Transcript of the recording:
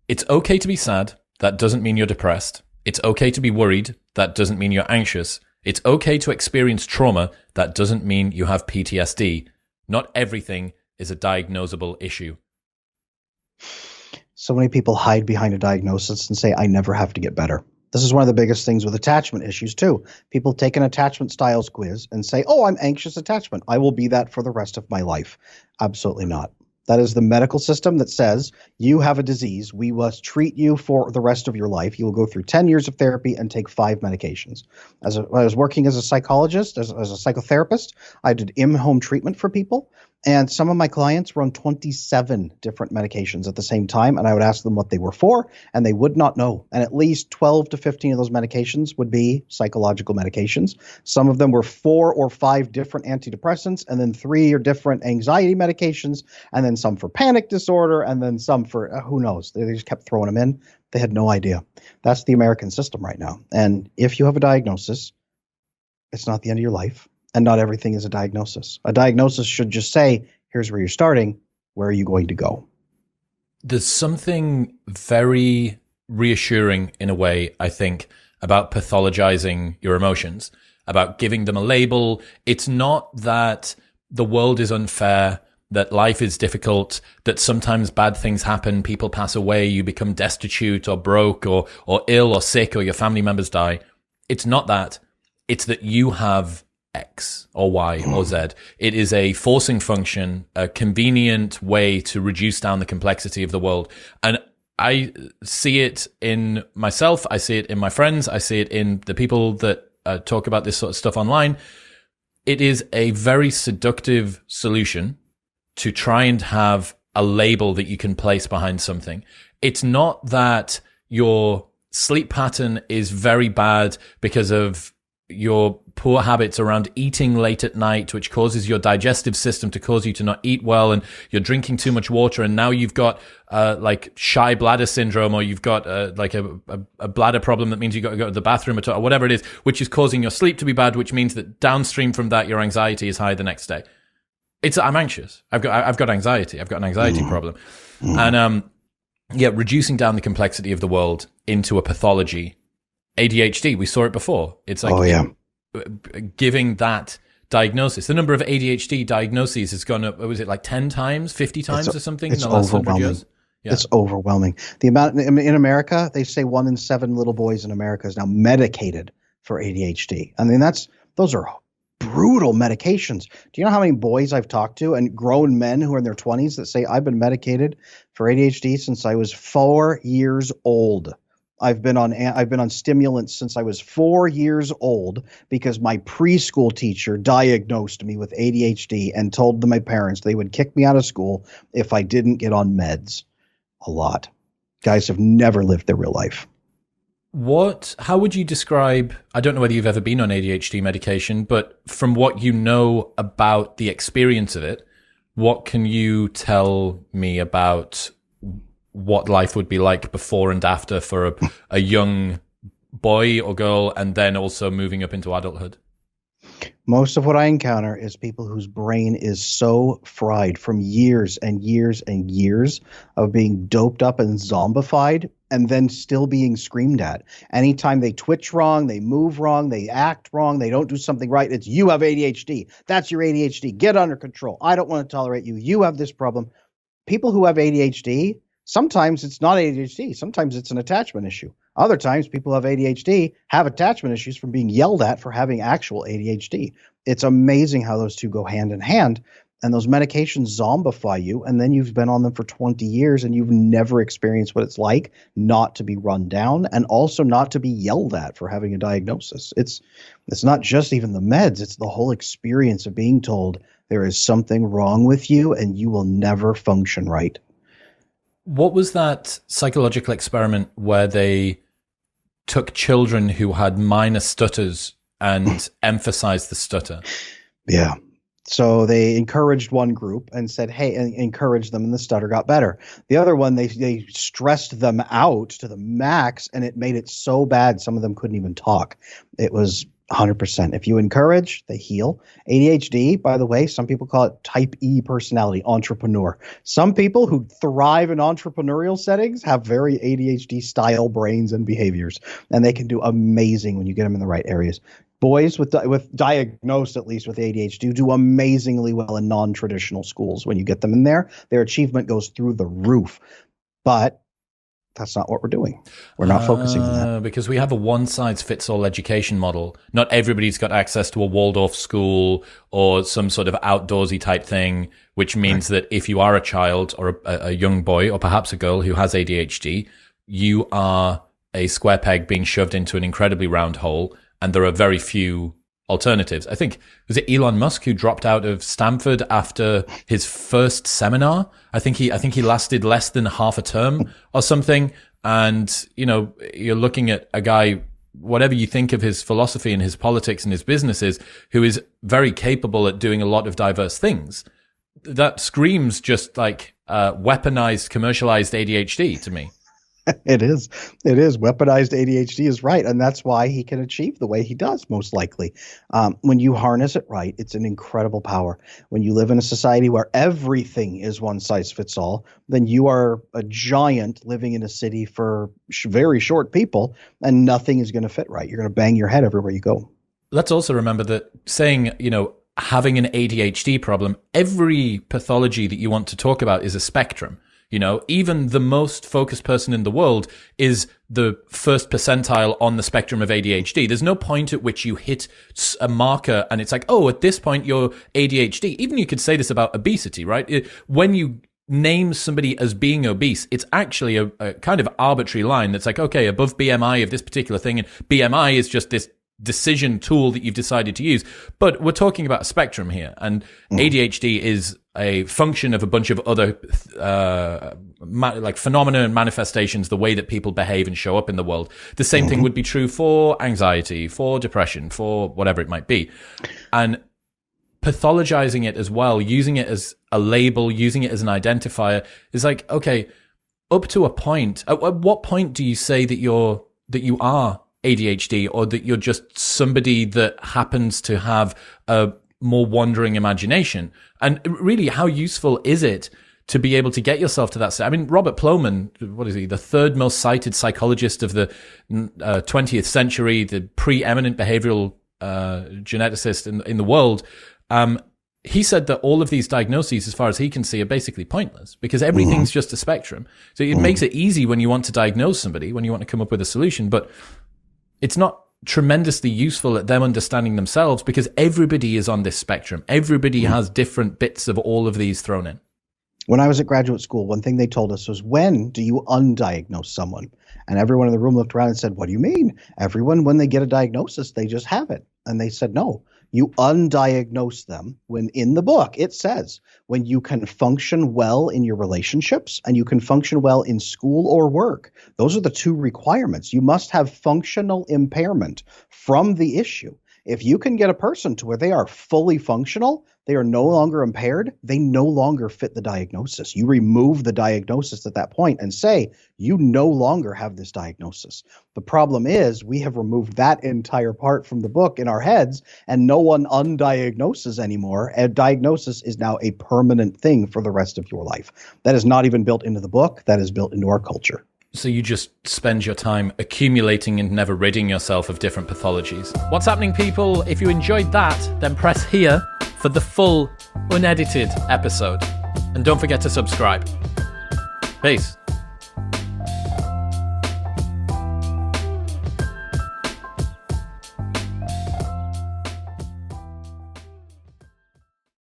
It's okay to be sad. That doesn't mean you're depressed. It's okay to be worried. That doesn't mean you're anxious. It's okay to experience trauma. That doesn't mean you have PTSD. Not everything is a diagnosable issue. So many people hide behind a diagnosis and say, I never have to get better. This is one of the biggest things with attachment issues too. People take an attachment styles quiz and say, oh, I'm anxious attachment. I will be that for the rest of my life. Absolutely not. That is the medical system that says you have a disease. We must treat you for the rest of your life. You will go through 10 years of therapy and take 5 medications. When I was working as a psychologist, as a psychotherapist, I did in-home treatment for people. And some of my clients were on 27 different medications at the same time. And I would ask them what they were for, and they would not know. And at least 12 to 15 of those medications would be psychological medications. Some of them were 4 or 5 different antidepressants, and then 3 or different anxiety medications, and then some for panic disorder, and then some for who knows. They just kept throwing them in. They had no idea. That's the American system right now. And if you have a diagnosis, it's not the end of your life. And not everything is a diagnosis. A diagnosis should just say, here's where you're starting. Where are you going to go? There's something very reassuring in a way, I think, about pathologizing your emotions, about giving them a label. It's not that the world is unfair, that life is difficult, that sometimes bad things happen, people pass away, you become destitute or broke or ill or sick, or your family members die. It's not that. It's that you have X or Y or Z. It is a forcing function, a convenient way to reduce down the complexity of the world. And I see it in myself. I see it in my friends. I see it in the people that talk about this sort of stuff online. It is a very seductive solution to try and have a label that you can place behind something. It's not that your sleep pattern is very bad because of your poor habits around eating late at night, which causes your digestive system to cause you to not eat well, and you're drinking too much water, and now you've got like shy bladder syndrome, or you've got like a bladder problem that means you've got to go to the bathroom or whatever it is, which is causing your sleep to be bad, which means that downstream from that your anxiety is high the next day. I'm anxious. I've got anxiety. I've got an anxiety problem. And reducing down the complexity of the world into a pathology. ADHD, we saw it before. It's like giving that diagnosis. The number of ADHD diagnoses has gone up, was it like 10 times, 50 times or something in the last 100 years? Yeah. It's overwhelming. The amount in America, they say 1 in 7 little boys in America is now medicated for ADHD. I mean, those are brutal medications. Do you know how many boys I've talked to, and grown men who are in their 20s, that say, I've been medicated for ADHD since I was 4 years old. I've been on stimulants since I was 4 years old because my preschool teacher diagnosed me with ADHD and told my parents they would kick me out of school if I didn't get on meds. A lot. Guys have never lived their real life. How would you describe, I don't know whether you've ever been on ADHD medication, but from what you know about the experience of it, what can you tell me about what life would be like before and after for a young boy or girl, and then also moving up into adulthood? Most of what I encounter is people whose brain is so fried from years and years and years of being doped up and zombified, and then still being screamed at. Anytime they twitch wrong, they move wrong, they act wrong, they don't do something right, it's, you have ADHD. That's your ADHD. Get under control. I don't want to tolerate you. You have this problem. People who have ADHD, sometimes it's not ADHD. Sometimes it's an attachment issue. Other times people who have ADHD have attachment issues from being yelled at for having actual ADHD. It's amazing how those two go hand in hand. And those medications zombify you, and then you've been on them for 20 years and you've never experienced what it's like not to be run down, and also not to be yelled at for having a diagnosis. It's not just even the meds. It's the whole experience of being told there is something wrong with you and you will never function right. What was that psychological experiment where they took children who had minor stutters and emphasized the stutter? Yeah. So they encouraged one group and said, hey, and encouraged them, and the stutter got better. The other one, they stressed them out to the max, and it made it so bad some of them couldn't even talk. It was 100%. If you encourage, they heal. ADHD, by the way, some people call it type E personality, entrepreneur. Some people who thrive in entrepreneurial settings have very ADHD style brains and behaviors, and they can do amazing when you get them in the right areas. Boys with diagnosed, at least with ADHD, do amazingly well in non-traditional schools. When you get them in there, their achievement goes through the roof. But that's not what we're doing. We're not focusing on that. Because we have a one-size-fits-all education model. Not everybody's got access to a Waldorf school or some sort of outdoorsy type thing, which means that if you are a child or a young boy or perhaps a girl who has ADHD, you are a square peg being shoved into an incredibly round hole, and there are very few alternatives. I think, was it Elon Musk who dropped out of Stanford after his first seminar? I think he lasted less than half a term or something. And, you know, you're looking at a guy, whatever you think of his philosophy and his politics and his businesses, who is very capable at doing a lot of diverse things. That screams just like weaponized, commercialized ADHD to me. It is. Weaponized ADHD is right. And that's why he can achieve the way he does, most likely. When you harness it right, it's an incredible power. When you live in a society where everything is one size fits all, then you are a giant living in a city for very short people, and nothing is going to fit right. You're going to bang your head everywhere you go. Let's also remember that saying, you know, having an ADHD problem, every pathology that you want to talk about is a spectrum. You know, even the most focused person in the world is the first percentile on the spectrum of ADHD. There's no point at which you hit a marker and it's like, oh, at this point you're ADHD. Even you could say this about obesity, right? When you name somebody as being obese, it's actually a kind of arbitrary line that's like, okay, above BMI of this particular thing, and BMI is just this decision tool that you've decided to use. But we're talking about a spectrum here, and ADHD is a function of a bunch of other like phenomena and manifestations, the way that people behave and show up in the world. The same thing would be true for anxiety, for depression, for whatever it might be. And pathologizing it as well, using it as a label, using it as an identifier is like, okay, up to a point, at what point do you say that you are ADHD, or that you're just somebody that happens to have a more wandering imagination? And really, how useful is it to be able to get yourself to that state? I mean, Robert Plomin, what is he, the third most cited psychologist of the 20th century, the preeminent behavioral geneticist in the world, he said that all of these diagnoses, as far as he can see, are basically pointless because everything's just a spectrum. So it makes it easy when you want to diagnose somebody, when you want to come up with a solution, but it's not tremendously useful at them understanding themselves because everybody is on this spectrum. Everybody has different bits of all of these thrown in. When I was at graduate school, one thing they told us was, when do you undiagnose someone? And everyone in the room looked around and said, what do you mean? Everyone, when they get a diagnosis, they just have it. And they said, no, you undiagnose them when in the book it says when you can function well in your relationships and you can function well in school or work. Those are the two requirements. You must have functional impairment from the issue. If you can get a person to where they are fully functional, they are no longer impaired, they no longer fit the diagnosis. You remove the diagnosis at that point and say, you no longer have this diagnosis. The problem is we have removed that entire part from the book in our heads, and no one undiagnoses anymore. A diagnosis is now a permanent thing for the rest of your life. That is not even built into the book. That is built into our culture. So you just spend your time accumulating and never ridding yourself of different pathologies. What's happening, people? If you enjoyed that, then press here for the full, unedited episode. And don't forget to subscribe. Peace.